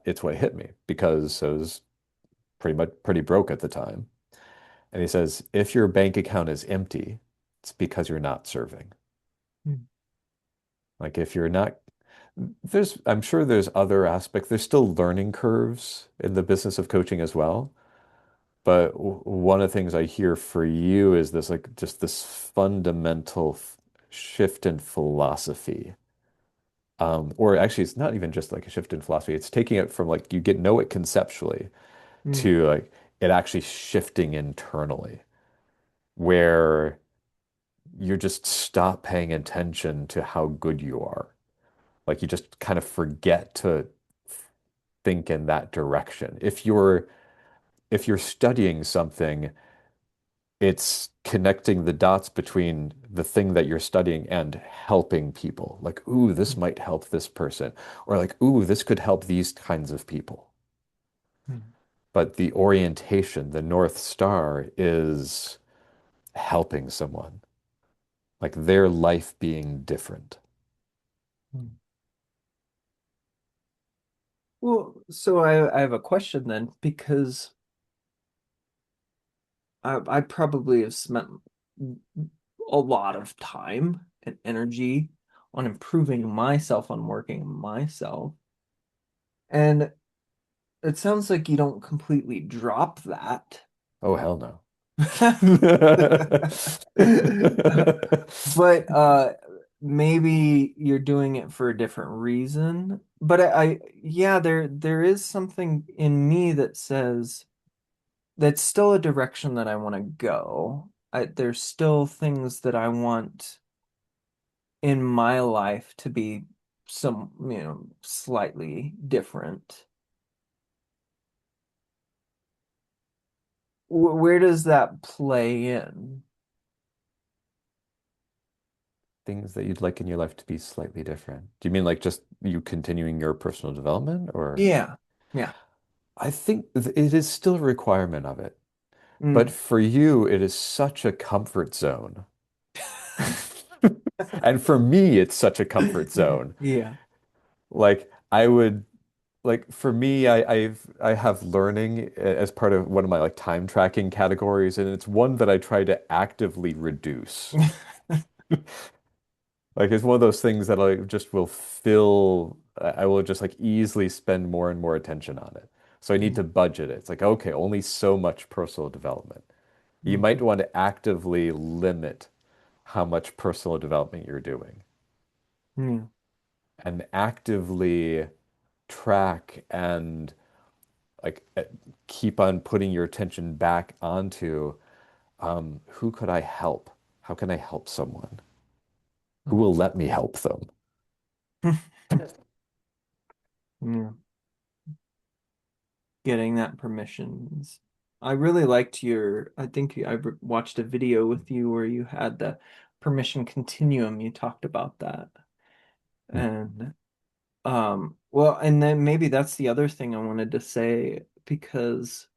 it's what hit me because I was pretty broke at the time. And he says, if your bank account is empty, it's because you're not serving. mm, Like if you're not, I'm sure there's other aspects. There's still learning curves in the business of coaching as well. But one of the things I hear for you is this like just this fundamental shift in philosophy. Or actually, it's not even just like a shift in philosophy. It's taking it from like you get know it conceptually mm, to like it actually shifting internally, where you just stop paying attention to how good you are. Like you just kind of forget to think in that direction. If you're studying something, it's connecting the dots between the thing that you're studying and helping people. Like, ooh, this mm, might help this person, or like, ooh, this could help these kinds of people. mm, But the orientation, the North Star is helping someone, like their life being different. mm. Well, so I have a question then, because I probably have spent a lot of time and energy on improving myself, on working on myself. And it sounds like you don't completely drop that. Oh, hell no. But maybe you're doing it for a different reason. But yeah, there is something in me that says that's still a direction that I want to go. There's still things that I want in my life to be slightly different. Where does that play in? Things that you'd like in your life to be slightly different. Do you mean like just you continuing your personal development or? Yeah. Yeah. I think it is still a requirement of it. But Mm. for you, it is such a comfort zone. And for me, it's such a comfort zone. Yeah. Like I would. like for me, I have learning as part of one of my like time tracking categories, and it's one that I try to actively reduce. Like it's one of those things that I just will fill, I will just like easily spend more and more attention on it. So I need to budget it. It's like, okay, only so much personal development. You might Mhm. want to actively limit how much personal development you're doing Mm. and actively track and like keep on putting your attention back onto who could I help? How can I help someone? Who will let me help them? Yeah. Getting that permissions. I really liked I think watched a video with you where you had the permission continuum. You talked about that. And well, and then maybe that's the other thing I wanted to say because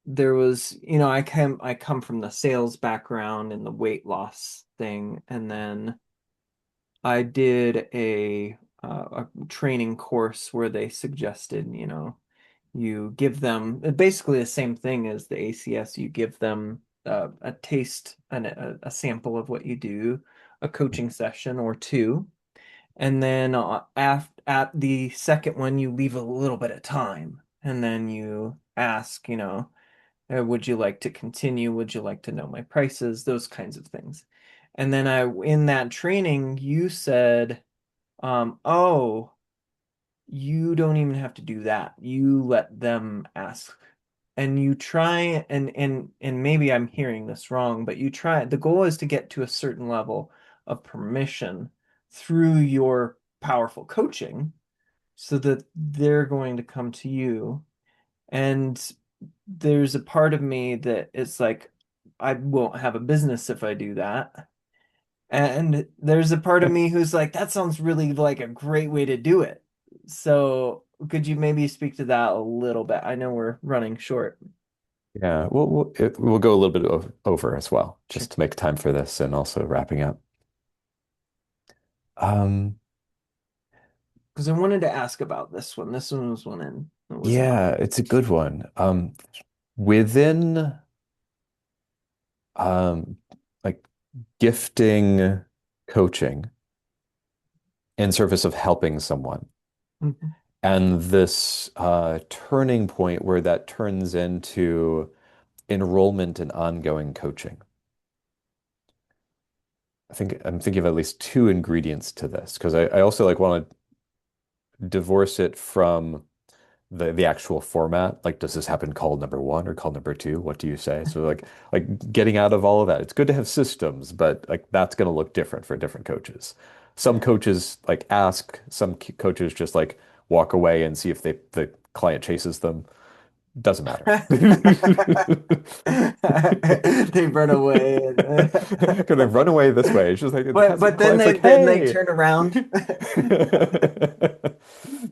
there was, I come from the sales background and the weight loss thing, and then I did a training course where they suggested, you give them basically the same thing as the ACS. You give them a taste and a sample of what you do, a coaching session or two, and then at the second one, you leave a little bit of time, and then you ask, would you like to continue? Would you like to know my prices? Those kinds of things. And then in that training, you said, oh, you don't even have to do that. You let them ask. And you try and maybe I'm hearing this wrong, but the goal is to get to a certain level of permission through your powerful coaching so that they're going to come to you. And there's a part of me that it's like I won't have a business if I do that. And there's a part of me who's like, that sounds really like a great way to do it. So could you maybe speak to that a little bit? I know we're running short. Yeah, we'll go a little bit over as well, Sure. just to make time for this and also wrapping up. Um, Because I wanted to ask about this one. This one was one in that was in my yeah, it's a good one. Within um, like gifting coaching in service of helping someone, Mhm. and this turning point where that turns into enrollment and ongoing coaching. I think I'm thinking of at least two ingredients to this because I also like want to divorce it from the actual format. Like, does this happen call number one or call number two? What do you say? So like getting out of all of that. It's good to have systems, but like that's going to look different for different coaches. Some coaches like ask, some coaches just like walk away and see if the client chases them. Doesn't matter. They run away and Because they run away this way. It's just like it but has the then client's they like, then they hey. turn around.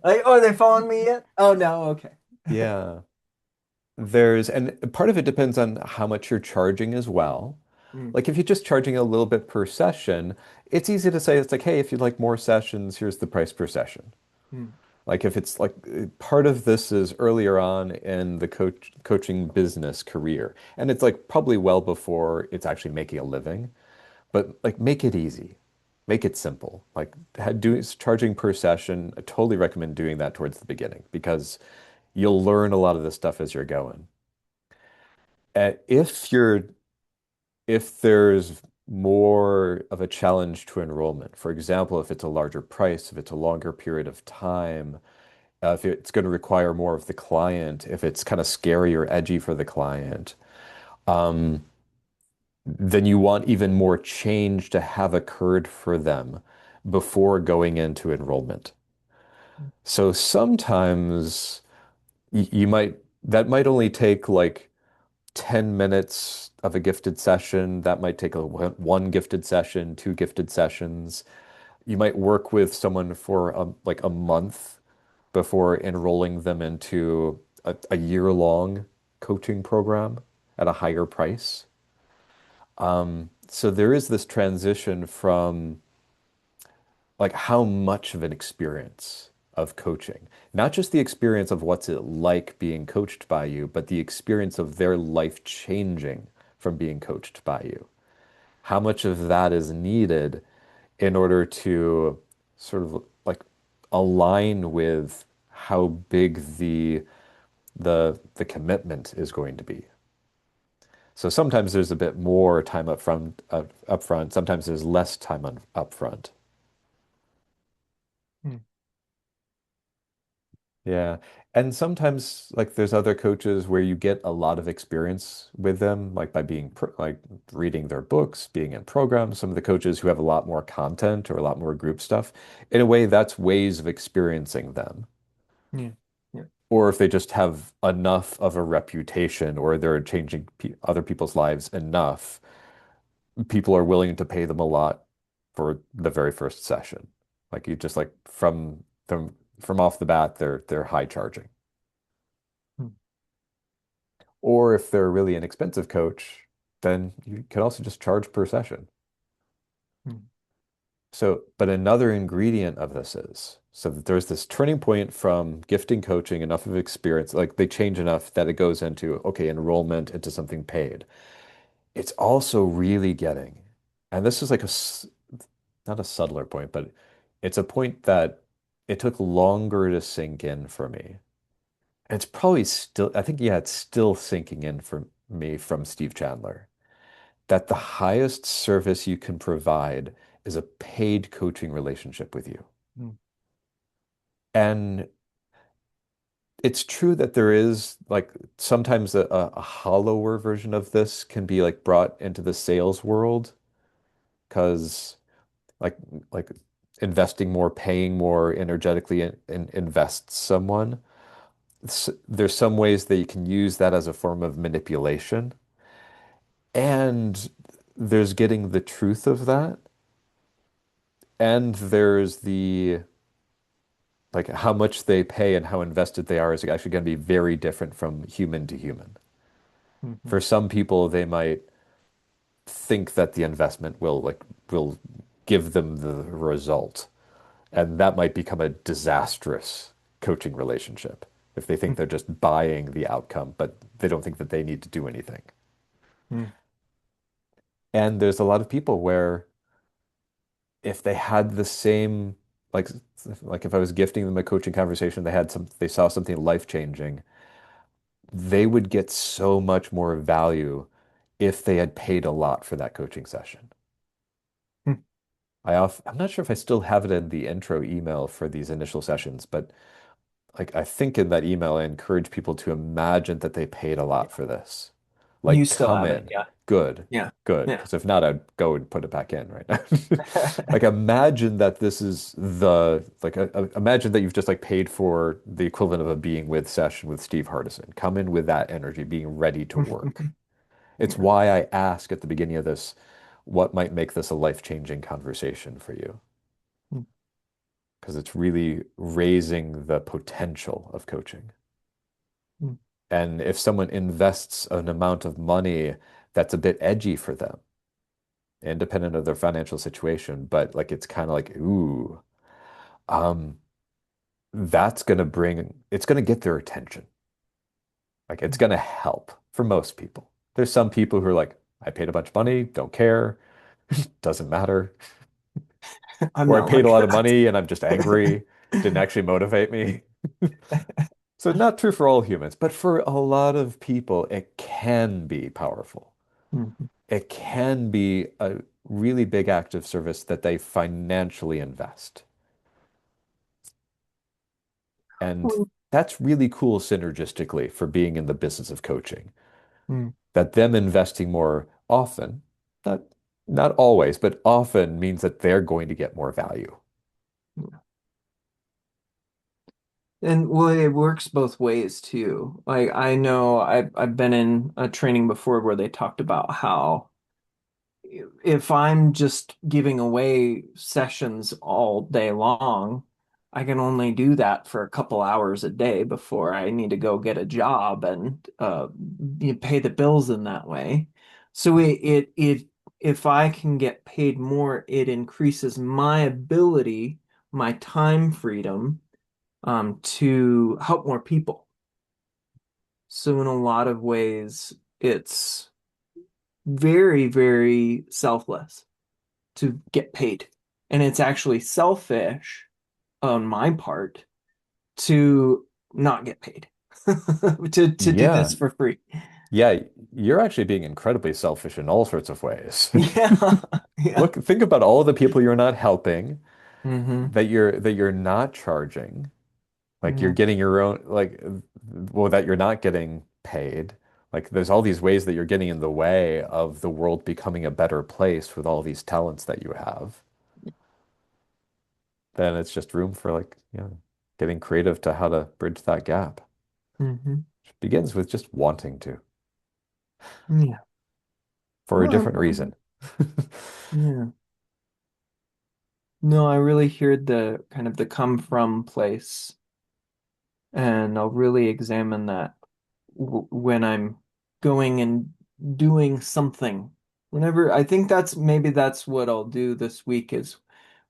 Like, oh, are they following me yet? Oh no, okay. Yeah. And part of it depends on how much you're charging as well. Mm, Like if you're just charging a little bit per session, it's easy to say it's like, hey, if you'd like more sessions, here's the price per session. mm, Like if it's like part of this is earlier on in the coaching business career, and it's like probably well before it's actually making a living, but like make it easy. Make it simple. Like charging per session, I totally recommend doing that towards the beginning because you'll learn a lot of this stuff as you're going. If if there's more of a challenge to enrollment, for example, if it's a larger price, if it's a longer period of time, if it's going to require more of the client, if it's kind of scary or edgy for the client, um, then you want even more change to have occurred for them before going into enrollment. So sometimes you might, that might only take like 10 minutes of a gifted session. That might take one gifted session, two gifted sessions. You might work with someone for like a month before enrolling them into a year-long coaching program at a higher price. So there is this transition from like how much of an experience. of coaching. Not just the experience of what's it like being coached by you, but the experience of their life changing from being coached by you. How much of that is needed in order to sort of like align with how big the commitment is going to be. So sometimes there's a bit more time up front, sometimes there's less time up front. Mm. Yeah. And sometimes like there's other coaches where you get a lot of experience with them, like by being like reading their books, being in programs. Some of the coaches who have a lot more content or a lot more group stuff. In a way, that's ways of experiencing them. Yeah. Yeah. Or if they just have enough of a reputation or they're changing pe other people's lives enough, people are willing to pay them a lot for the very first session. Like you just like from off the bat, they're high charging. Mm. Or if they're a really inexpensive coach, then you can also just charge per session. Mm. So, but another ingredient of this is so that there's this turning point from gifting coaching, enough of experience, like they change enough that it goes into, okay, enrollment into something paid. It's also really getting, and this is like not a subtler point, but it's a point that it took longer to sink in for me. And it's probably still, I think, yeah, it's still sinking in for me from Steve Chandler, that the highest service you can provide is a paid coaching relationship with you. Mm. And it's true that there is like sometimes a hollower version of this can be like brought into the sales world because like like investing more, paying more energetically invests someone. There's some ways that you can use that as a form of manipulation, and there's getting the truth of that, and there's the like how much they pay and how invested they are is actually going to be very different from human to human. Mhm. For some people, they might think that the investment will give them the result, and that might become a disastrous coaching relationship if they think they're just buying the outcome, but they don't think that they need to do anything. Mm. And there's a lot of people where if they had the same like like if I was gifting them a coaching conversation, they saw something life-changing, they would get so much more value if they had paid a lot for that coaching session. Mm. I'm not sure if I still have it in the intro email for these initial sessions, but like I think in that email I encourage people to imagine that they paid a lot for this. You Like still come have it, in. yeah. Good. Yeah. Good. Yeah. Because if not, I'd go and put it back in right now. Like imagine that this is the like imagine that you've just like paid for the equivalent of a being with session with Steve Hardison. Come in with that energy, being ready to work. It's Yeah. why I ask at the beginning of this, what might make this a life-changing conversation for you? Mm. Because it's really raising the potential of coaching. Mm. And if someone invests an amount of money that's a bit edgy for them, independent of their financial situation, but like it's kind of like, ooh, um, it's gonna get their attention. Like it's Mm. gonna help for most people. There's some people who are like, I paid a bunch of money, don't care, doesn't matter. I'm Or I not paid a like lot of that. money and I'm just angry, didn't actually motivate me. So not true for all humans, but for a lot of people, it can be powerful. Mhm. It can be a really big act of service that they financially invest. And Mm. that's really cool synergistically for being in the business of coaching. Mm. That them investing more often, not not always, but often means that they're going to get more value. And well, it works both ways too. Like I know I've been in a training before where they talked about how if I'm just giving away sessions all day long, I can only do that for a couple hours a day before I need to go get a job and pay the bills in that way. So if I can get paid more, it increases my ability, my time freedom to help more people. So in a lot of ways, it's very, very selfless to get paid. And it's actually selfish on my part to not get paid to do Yeah. this for free. Yeah, you're actually being incredibly selfish in all sorts of ways. Yeah. Yeah. Think about all the people you're not helping, Hmm. that you're not charging. Like you're Yeah. getting your own, like, well, that you're not getting paid. Like there's all these ways that you're getting in the way of the world becoming a better place with all these talents that you have. Then it's just room for like, getting creative to how to bridge that gap. Hmm. It begins with just wanting to, Yeah. for a Well, different reason. yeah. No, I really hear the kind of the come from place, and I'll really examine that w when I'm going and doing something. Whenever I think that's maybe that's what I'll do this week is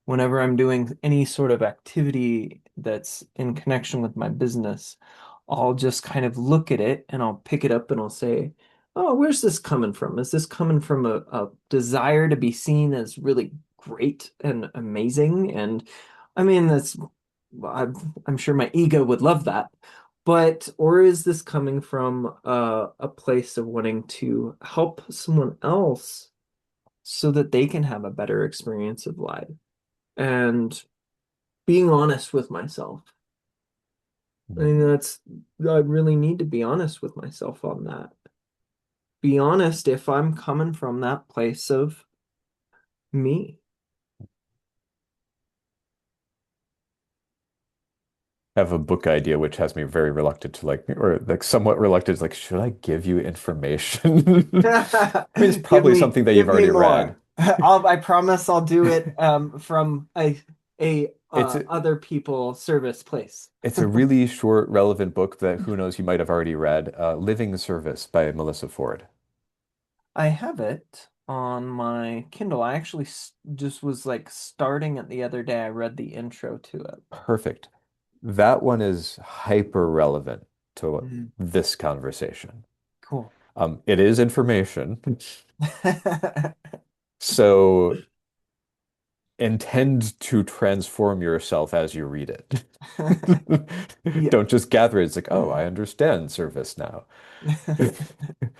whenever I'm doing any sort of activity that's in connection with my business, I'll just kind of look at it and I'll pick it up and I'll say, oh, where's this coming from? Is this coming from a desire to be seen as really great and amazing? And I mean, I'm sure my ego would love that. But, or is this coming from a place of wanting to help someone else so that they can have a better experience of life? And being honest with myself. I mean, I really need to be honest with myself on that. Be honest if I'm coming from that place of me. Have a book idea which has me very reluctant to like, or like somewhat reluctant to like, should I give you information? I mean, it's probably something that you've Give me already read. more. I promise I'll do it from a It's a, other people service place. it's a really short, relevant book that who knows you might have already read. Living Service by Melissa Ford. I have it on my Kindle. I actually just was like starting it the other day. I read the intro to it. Perfect. That one is hyper relevant to Mm, this conversation. cool. It is information, so intend to transform yourself as you read it. Yeah. Don't just gather it. It's like, oh, I understand service now.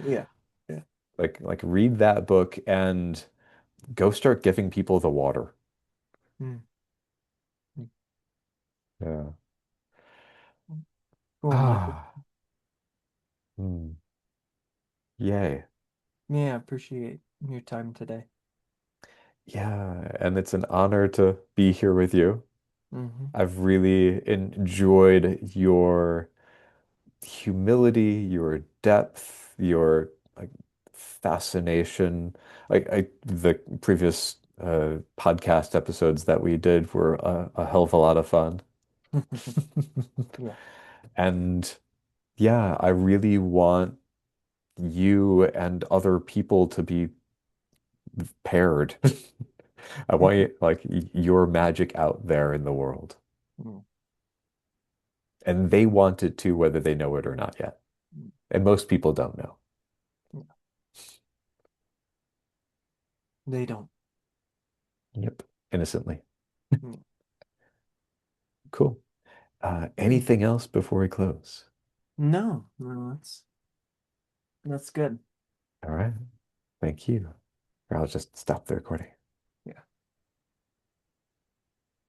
Yeah. Yeah. Like read that book and go start giving people the water. Mm, mm. Yeah. Cool. Yeah. Ah, hmm. Yay. Yeah. Appreciate your time today. Yeah, and it's an honor to be here with you. Hmm. I've really enjoyed your humility, your depth, your like fascination. The previous podcast episodes that we did were a hell of a lot of fun. Yeah. And yeah, I really want you and other people to be paired. I want you, like your magic out there in the world. Mm, And they want it too, whether they know it or not yet. mm, And most people don't know. yeah. They don't. Yep. Innocently. Mm, Cool. mm. Anything else before we close? No, no, that's good. All right. Thank you. Or I'll just stop the recording.